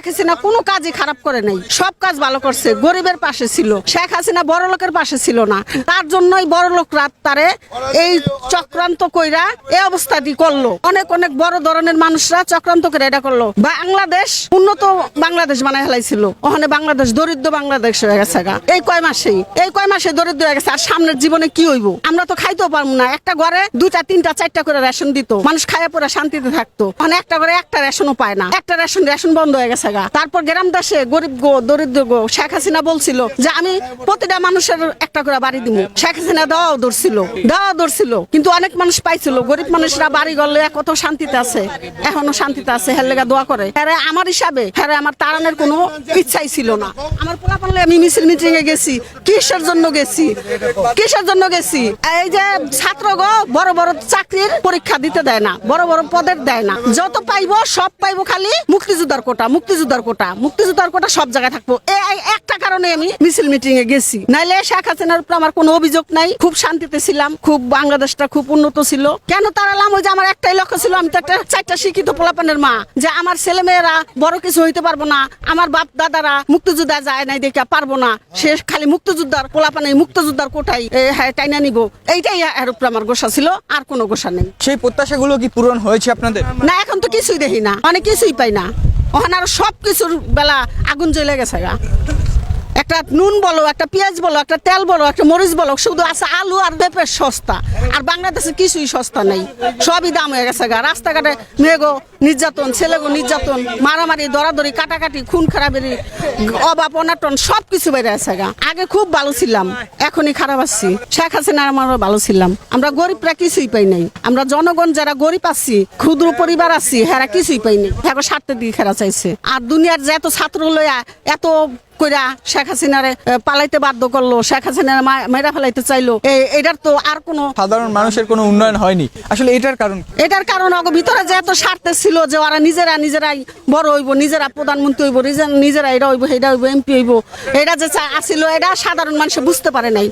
হাসিনা কোনো কাজই খারাপ করে নাই, সব কাজ ভালো করছে, গরিবের পাশে ছিল। শেখ হাসিনা বড় লোকের পাশে ছিল না, তার জন্যই বড় লোকরা তারে এই চক্রান্ত কইরা এই অবস্থাটি করলো। অনেক অনেক বড় ধরনের মানুষরা চক্রান্ত করে এটা করলো। বাংলাদেশ উন্নত বাংলাদেশ বানায় ফেলাইছিল, ওখানে বাংলাদেশ দরিদ্র বাংলাদেশ হয়ে গেছে। এই কয় মাসে দরিদ্র হয়ে গেছে। আর সামনের জীবনে কি হইব? আমরা তো খাইতেও পারবো না। একটা ঘরে 2টা 3টা 4টা করে রেশন দিত, মানুষ খাইয়া পরে শান্তিতে থাকতো। মানে একটা ঘরে একটা রেশনও পায় না, একটা রেশন বন্ধ হয়ে গেছে। তারপর গ্রাম দেশে গরিব দরিদ্র শেখ হাসিনা বলছিল যে আমি প্রতিটা মানুষের একটা করে বাড়ি দিব। শেখ হাসিনা দেওয়াও ধরছিল, কিন্তু অনেক মানুষ পাইছিল। গরিব মানুষরা বাড়ি গড়লে কত শান্তিতে আছে, এখনো শান্তিতে আছে। হের লেগা দোয়া করে। হ্যাঁ, আমার হিসাবে হ্যাঁ আমার তাড়ানোর কোনো ইচ্ছাই ছিল না। আমার পোলা পারলে আমি মিছিল মিটিং এ গেছি। কিসের জন্য গেছি? এই যে ছাত্রগো বড় বড় চাকরির পরীক্ষা দিতে দেয় না, বড় বড় পদের দেয় না। যত পাইবো সব পাইবো খালি মুক্তিযোদ্ধার কোটা সব জায়গায় থাকবো। এই একটা কারণে আমি মিছিল মিটিং এ গেছি। নাইলে শেখ হাসিনার উপর আমার কোনো অভিযোগ নাই। খুব শান্তিতে ছিলাম, খুব বাংলাদেশটা খুব উন্নত ছিল। কেন তাড়ালাম? ওই যে আমার একটাই লক্ষ্য ছিল, আমি তো একটা 4টা শিক্ষিত পোলাপানের মা, যে আমার ছেলে মেয়েরা বড় কিছু হইতে পারবো না। আমার বাপ দাদারা মুক্তিযোদ্ধা যায় নাই দেখে পারবো না, সে খালি মুক্তিযোদ্ধার পোলাপানে মুক্তিযোদ্ধার কোটাই হ্যাঁ টাইনা নিব। এইটাই এর উপর আমার গোসা ছিল, আর কোনো গোসা নেই। সেই প্রত্যাশাগুলো কি পূরণ হয়েছে আপনাদের? না, এখন তো কিছুই দেখি না, অনেক কিছুই পাই না। ওখানে আরো সবকিছুর বেলা আগুন জ্বলে গেছে। একটা নুন বলো, একটা পেঁয়াজ বলো, একটা তেল বলো, একটা মরিচ বলো, শুধু আছে আলু আর পেঁপের সস্তা। আর বাংলাদেশে কিছুই সস্তা নেই, সবই দাম হয়ে গেছে। রাস্তাঘাটে মেয়েগো নির্যাতন, ছেলেগো নির্যাতন, মারামারি, দরাদরি, কাটাকাটি, খুন খারাপেরি, অভাব অনাটন সবকিছু বেড়ে গেছে। আগে খুব ভালো ছিলাম, এখনই খারাপ আছি। শেখ হাসিনা আমারও ভালো ছিলাম। আমরা গরিবরা কিছুই পাই নাই। আমরা জনগণ যারা গরিব আছি, ক্ষুদ্র পরিবার আছি, হেরা কিছুই পাই নাই। এখন স্বার্থের দিকে খেলা চাইছে। আর দুনিয়ার যে এত ছাত্র লইয়া এত কইরা শেখ হাসিনারে পালাইতে বাধ্য করলো, শেখ হাসিনারে মেরা ফেলাইতে চাইলো, এটার তো আর কোনো সাধারণ মানুষের কোনো উন্নয়ন হয়নি। আসলে এটার কারণ ভিতরে যে এত স্বার্থে ছিল যে ওরা নিজেরাই বড় হইব, নিজেরা প্রধানমন্ত্রী হইব, নিজেরা এটা হইব, এটা হইব, এমপি হইব, এটা যে আসিল, এটা সাধারণ মানুষ বুঝতে পারে নাই।